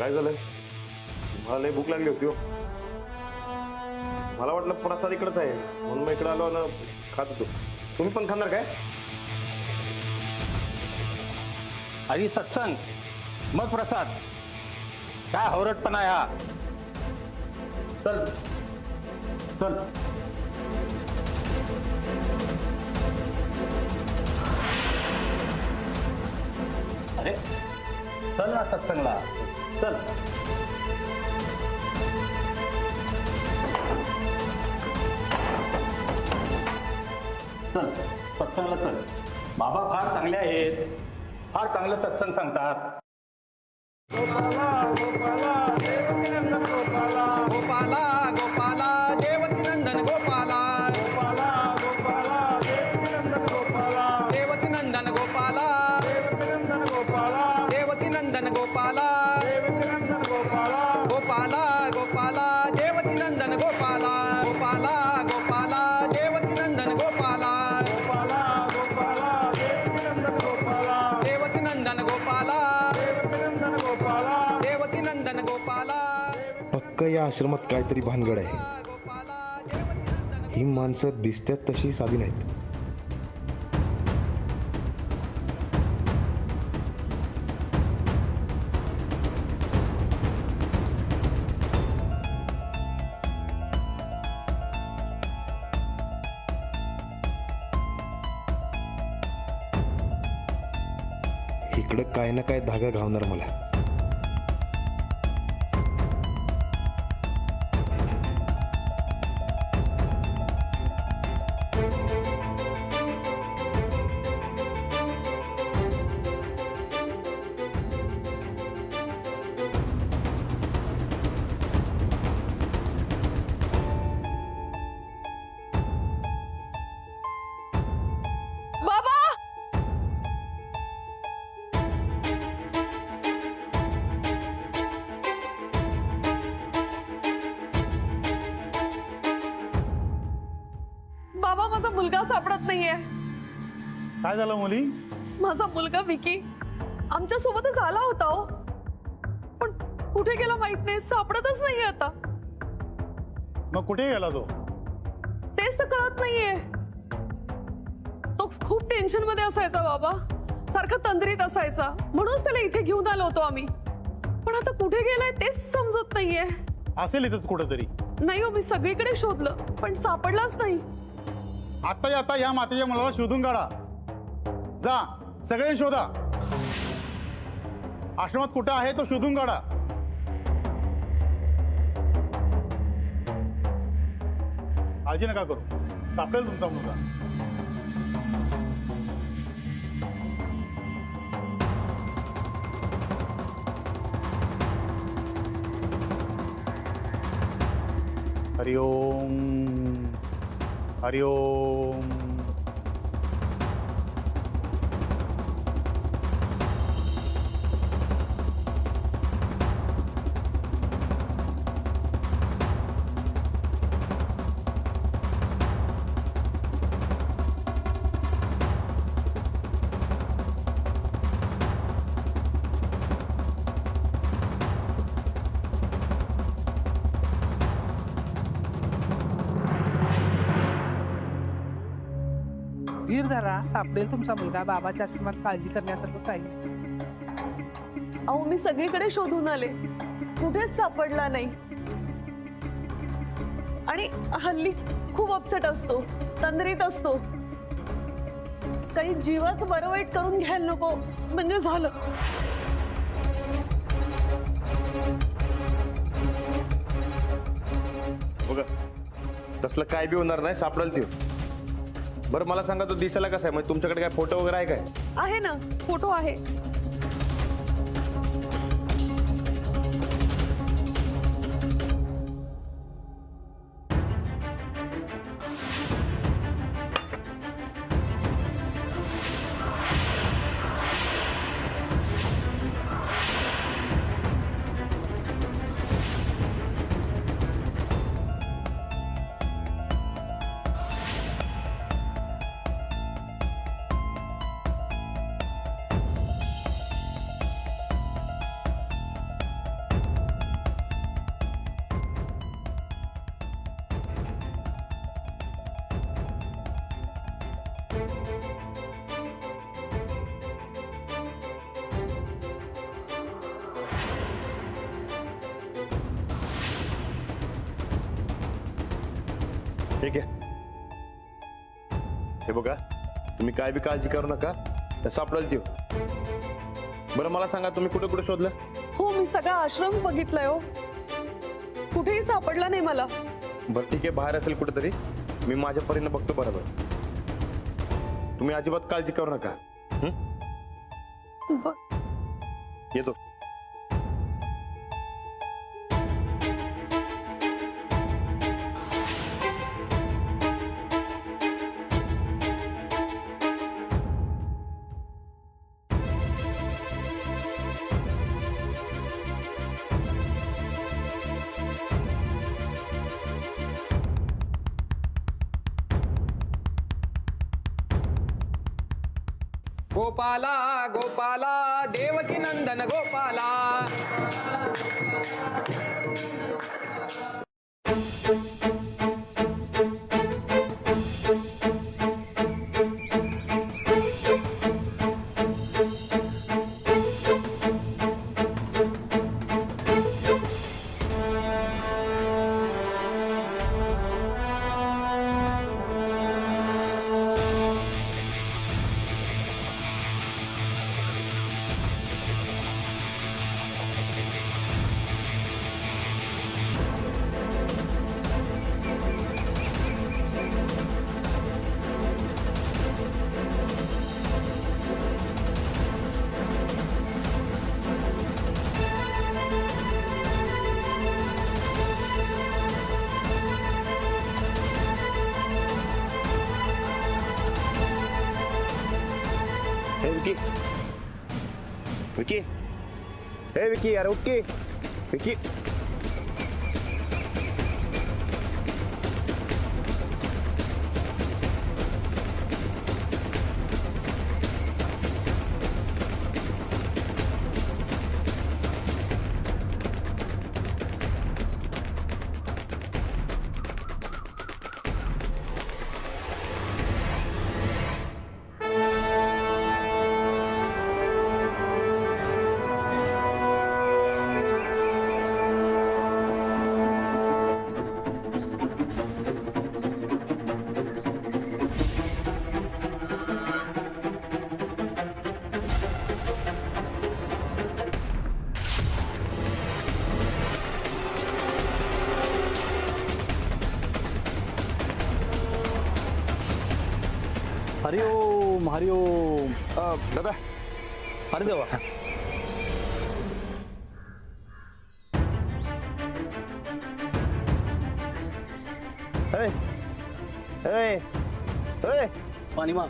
काय झालंय? मला लय भूक लागली होती हो. मला वाटलं प्रसाद इकडेच आहे म्हणून मी इकडे आलो ना खात होतो. तुम्ही पण खाणार काय? आधी सत्संग मग प्रसाद. काय हवरटपणा आहे हा? चल चल. अरे चल ना सत्संगला चल. चल सत्संगला चल. बाबा फार चांगले आहेत, फार चांगलं सत्संग सांगतात. गोपाला गोपाला देवकी नंदन गोपाला देवकी नंदन गोपाला देवकी नंदन गोपाला गोपाला गोपाला देवकी नंदन गोपाला गोपाला गोपाला देवकी नंदन गोपाला देवकी नंदन गोपाला देवकी नंदन गोपाला. पक्क या आश्रमात काहीतरी भानगड आहे. ही माणसं दिसतात तशी साधी नाहीत. इकडं काय ना काय धागा घावणार मला. बाबा बाबा माझा मुलगा सापडत नाहीये. काय झालं मुली? माझा मुलगा विकी आमच्या सोबतच आला होता हो, पण कुठे गेला माहित नाही. सापडतच नाहीये आता. मग कुठे गेला तो? तेच तर कळत नाहीये. तो खूप टेन्शन मध्ये असायचा बाबा, सारखा तंद्रीत असायचा, म्हणूनच त्याला इथे घेऊन आलो होतो आम्ही. पण आता कुठे गेलाय तेच समजत नाहीये. असेल इथंच कुठेतरी. नाही हो, मी सगळीकडे शोधलं पण सापडलाच नाही. आता या मातेच्या मुलाला शोधून काढा. जा सगळे शोधा. आश्रमात कुठं आहे तो शोधून काढा. काळजी नका करू, सापडेल तुमचा मुलगा. हरिओम हरिओम. धीर धरा, सापडेल तुमचा मुलगा. बाबाच्या आश्रमात काळजी करण्यासारखं काही नाही. अहो मी सगळीकडे शोधून आले, कुठेच सापडला नाही. आणि हल्ली खूप अपसेट असतो, तंद्रीत असतो. काही जीवाचं बरं वाईट करून घ्यायला नको म्हणजे झालं. बघा तसलं काय बी होणार नाही, सापडेल ते. बरं मला सांगा तो दिसायला कसा आहे? म्हणजे तुमच्याकडे काय फोटो वगैरे आहे काय? आहे ना, फोटो आहे. ठीक आहे. हे बघा, तुम्ही काय बी काळजी करू नका, सापडेल त्यो. बरं मला सांगा, तुम्ही कुठे कुठे शोधलं? हो, मी सगळा आश्रम बघितलाय हो, कुठेही सापडला नाही मला. बरं ठीक आहे, बाहेर असेल कुठेतरी, मी माझ्या परीने बघतो. बरोबर, तुम्ही अजिबात काळजी करू नका. येतो. गोपाला गोपाला देवकी नंदन गोपाला. हे विकी, विकी, हे विकी, यार उठ की. विकी, हरिओम हरिओम. दादा, अरे देवा. हे, हे, हे, पाणी मा.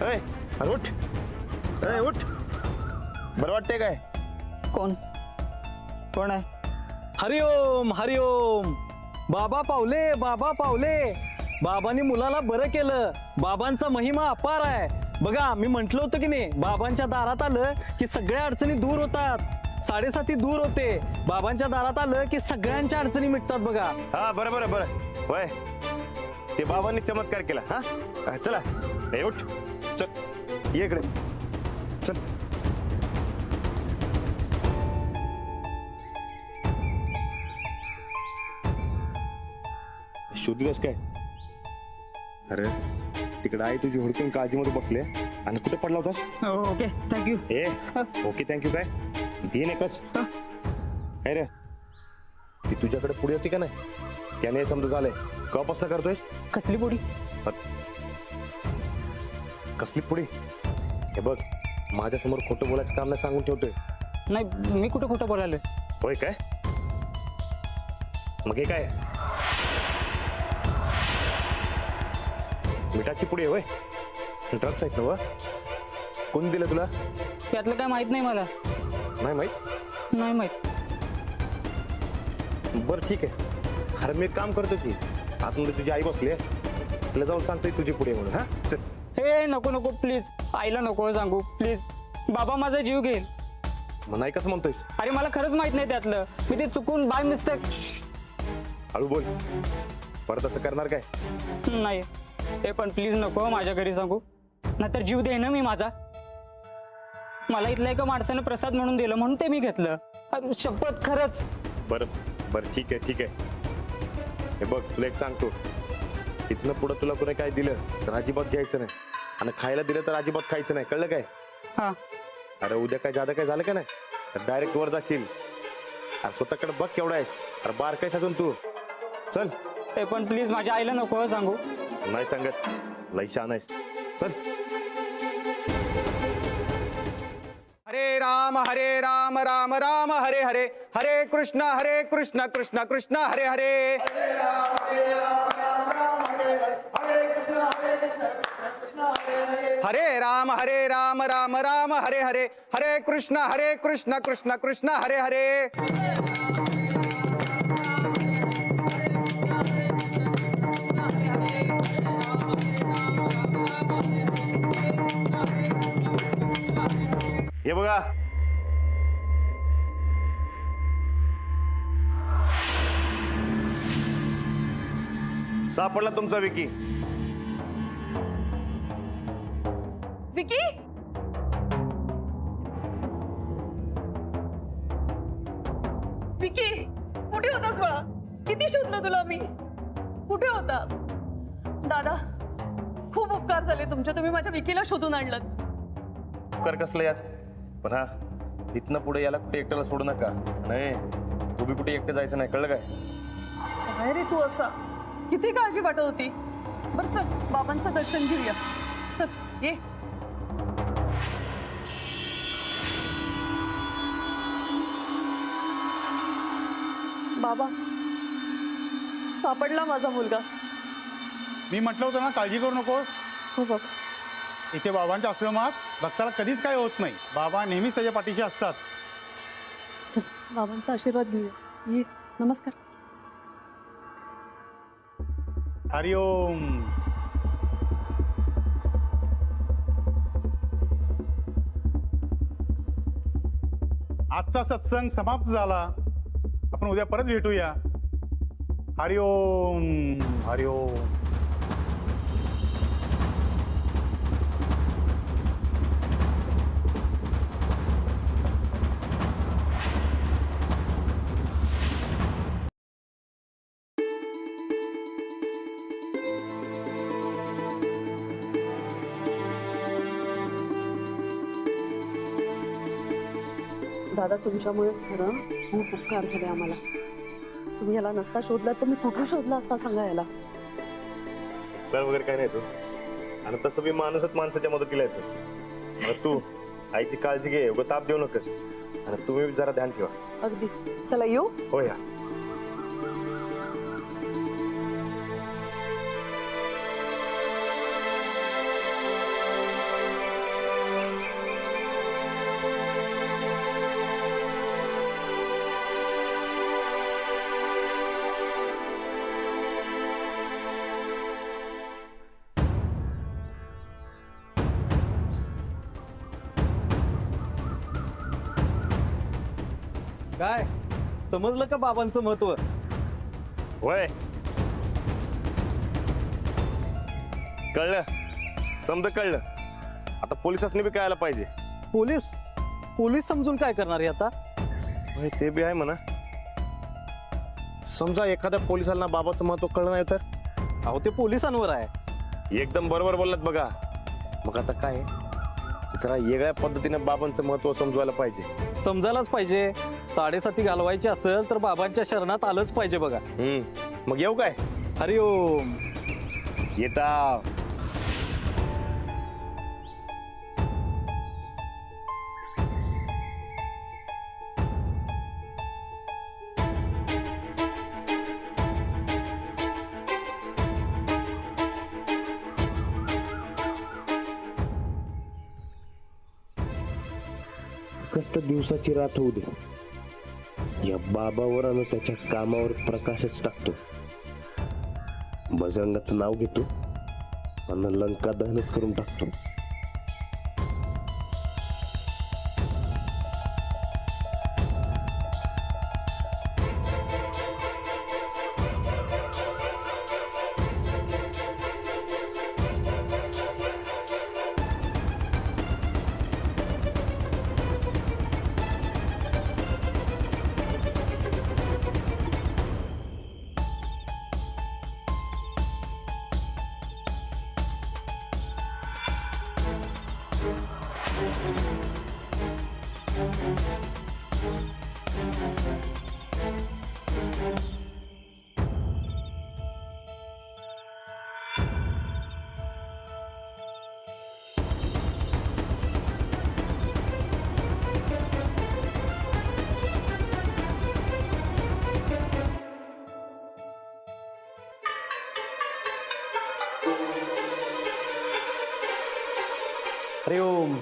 हे, अरे उठ, हे उठ. बरं वाटतंय काय? कोण कोण आहे? हरिओम हरिओम. बाबा पावले, बाबा पावले. बाबांनी मुलाला बरं केलं. बाबांचा महिमा अपार आहे. बघा, मी म्हंटल होतं की नाही, बाबांच्या दारात आलं की सगळ्या अडचणी दूर होतात. 7.5 दूर होते. बाबांच्या दारात आलं की सगळ्यांच्या अडचणी मिटतात. बघा. हा, बरं बरं बरं. होय, ते बाबांनी चमत्कार केला. हा, चला. हे उठ, चल, ये इकडे, चल. शोधलंस काय? अरे तिकडे आई तुझी हुडकून काळजीमध्ये बसले आणि कुठे पडला होतास? Okay, thank you. ए, ओके थँक्यू काय? दिन एकच. काय रे, ती तुझ्याकडे पुढे होती का नाही? त्याने समजा झालंय. कपासना करतोयस? कसली पुडी? कसली पुढे? हे बघ, माझ्या समोर खोटं बोलायचं काम नाही सांगून ठेवतोय. नाही, मी कुठं खोटं बोलायलोय? होय काय? मग हे काय? मिठाची पुडी आहे होय? ड्रग्स आहेत ना व? कोणी दिलं तुला? त्यातलं काय माहित नाही मला. नाही माहित? नाही माहित. बरं ठीक आहे. अरे मी एक काम करतो की, आतमध्ये तुझी आई बसली आहे, तिला जाऊन सांगतोय तुझी पुढे म्हणून. हा, चल. हे नको नको प्लीज, आईला नको सांगू प्लीज. बाबा माझा जीव घेईल. मग नाही कसं म्हणतोयस? अरे मला खरंच माहित नाही त्यातलं. मी ते चुकून बाय मिस्टेक. हळू बोल. परत असं करणार काय? नाही, हे पण प्लीज नको माझ्या घरी सांगू, नाहीतर जीव दे ना मी माझा. मला इथल्या एका माणसानं प्रसाद म्हणून दिलं म्हणून ते मी घेतलं. शपथ, खरंच. बरं बरं ठीक आहे ठीक आहे. हे बघ तुला एक सांगतो, इथनं पुढं तुला कोणी काय दिलं तर अजिबात घ्यायचं नाही, आणि खायला दिलं तर अजिबात खायचं नाही, कळलं काय? हा. अरे उद्या काय जादा काय झालं का नाही तर डायरेक्ट वर जाशील. अरे स्वतःकडे बघ केवढा आहेस. अरे बार काय अजून तू. चल. ते पण प्लीज माझ्या आईला नको सांगू. नाही सांगत, लई शहाणा आहेस. चल. हरे राम राम राम हरे हरे, हरे कृष्ण कृष्ण कृष्ण हरे हरे. हरे राम राम राम हरे हरे, हरे कृष्ण कृष्ण कृष्ण हरे हरे. हे बघा, सापडला तुमचा विकी. विकी, विकी कुठे होतास बाळा? किती शोधलं तुला मी. कुठे होतास? दादा खूप उपकार झाले तुमचे, तुम्ही माझ्या विकीला शोधून आणलं. कर कसलं यात. पण हा, इथनं पुढे याला कुठे एकट्याला सोडू नका. नाही तू बी कुठे एकटं जायचं नाही, कळलं काय? काय रे तू असा? किती काळजी वाटत होती. बरं चल बाबांचं दर्शन घेऊया. चल ये. बाबा सापडला माझा मुलगा. मी म्हटलं होतं ना, काळजी करू नकोस. हो बाबा. इथे बाबांच्या आश्रमात भक्ताला कधीच काय होत नाही. बाबा नेहमीच त्याच्या पाठीशी असतात. चल बाबांचा आशीर्वाद घेऊया. ये. नमस्कार. हरिओम. आजचा सत्संग समाप्त झाला. आपण उद्या परत भेटूया. हरिओम हरिओम. दादा तुमच्यामुळे खरं खूप उपकार झाले आम्हाला. तुम्ही याला नसता शोधला तर मी कुठे शोधला असता सांगा याला. कर वगैरे काय नाही तू, आणि तसं बी माणूसच माणसाच्या मदतीला येतो. आता तू आईची काळजी घे, उगा ताप देऊ नकोस, आणि तुम्ही जरा ध्यान ठेवा. अगदी. चला येऊ. हो या. काय समजलं का बाबांचं महत्व? होय कळलं, समजा कळलं. आता पोलिसांनी बी कळायला पाहिजे. पोलीस पोलीस समजून काय करणार आहे आता? होय ते बी आहे म्हणा. समजा एखाद्या पोलिसांना बाबाचं महत्व कळलं नाही तर? अहो ते पोलिसांवर आहे. एकदम बरोबर बोललात बघा. मग आता काय, जरा वेगळ्या पद्धतीने बाबांचं महत्व समजवायला पाहिजे. समजायलाच पाहिजे. 7.5 घालवायची असेल तर बाबांच्या शरणात आलंच पाहिजे बघा. मग येऊ काय? हरिओम. येता. कस्त दिवसाची रात होऊ दे, या बाबावर आणि त्याच्या कामावर प्रकाशच टाकतो. बजरंगाचं नाव घेतो आणि लंका दहनच करून टाकतो. हरिओम.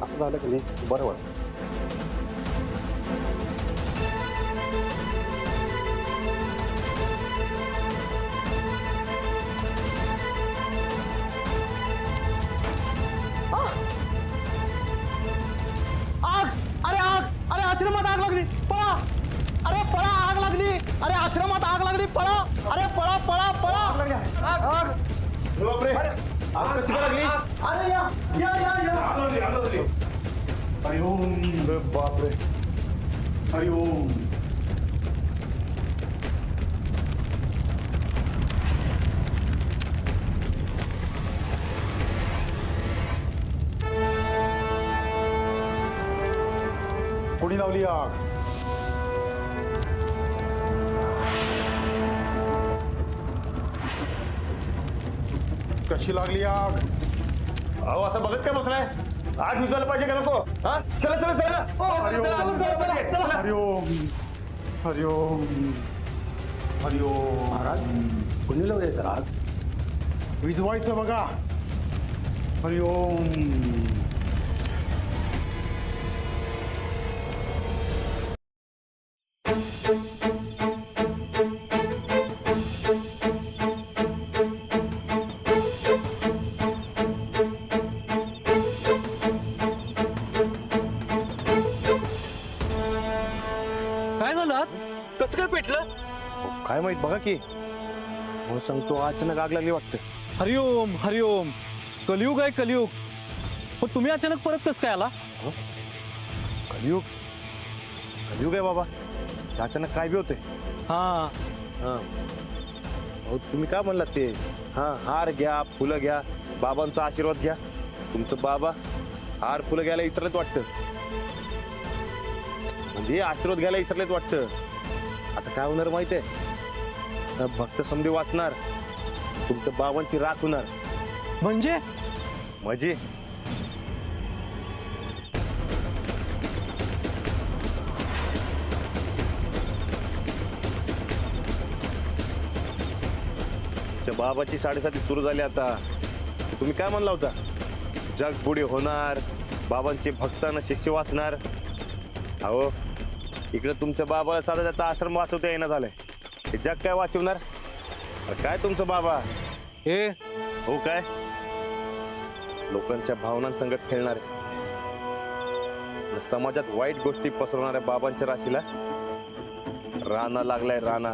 असं झालं की नाही बरं वाटतं. आग. अरे आग. अरे आश्रमात आग लागली. पळा. अरे पळा, आग लागली. अरे आश्रमात आग लागली. पळा. अरे पळा पळा पळा. आग. बापरे, आग कशी काय लागली? अरे या या या या. अरे बापरे, हरिओम. कोणी लावली आग? कशी लागली आग? अहो असं बघत काय बसलाय? आग विझवायला पाहिजे का नको? हा, चला चला चला. हरिओम हरिओम हरिओम. महाराज कोणी लावले सर आग? विझवायचं बघा. हरिओम. काय झालं? कसं काय पेटलं? काय माहित बघा की. म्हणून सांगतो अचानक आग लागली वाटतं. हरिओम हरिओम. कलियुग आहे कलियुग. पण तुम्ही अचानक परत कसं काय आला? कलियुग कलियुग आहे बाबा. अचानक काय बी होते. हा. हा, अहो तुम्ही काय म्हणलात ते? हा, हार घ्या, फुलं घ्या, बाबांचा आशीर्वाद घ्या. तुमचं बाबा हार फुलं घ्यायला विसरलेत वाटतं. म्हणजे आशीर्वाद घ्यायला विसरलेत वाटतं. आता काय होणार माहिती आहे? भक्त समधी वाचणार, तुमच्या बाबांची राख होणार. म्हणजे म्हणजे बाबाची 7:30 सुरू झाली. आता तुम्ही काय म्हणला होता? जग पुढे होणार, बाबांचे भक्तांना शिष्य वाचणार. अहो इकडे तुमच्या बाबाला साधा त्याचा आश्रम वाचवता येणं झालंय. हे जग काय वाचवणार? काय तुमचं बाबा हे हो काय लोकांच्या भावनांसंगत खेळणारे, समाजात वाईट गोष्टी पसरवणाऱ्या बाबांच्या राशीला राणा लागलाय. राणा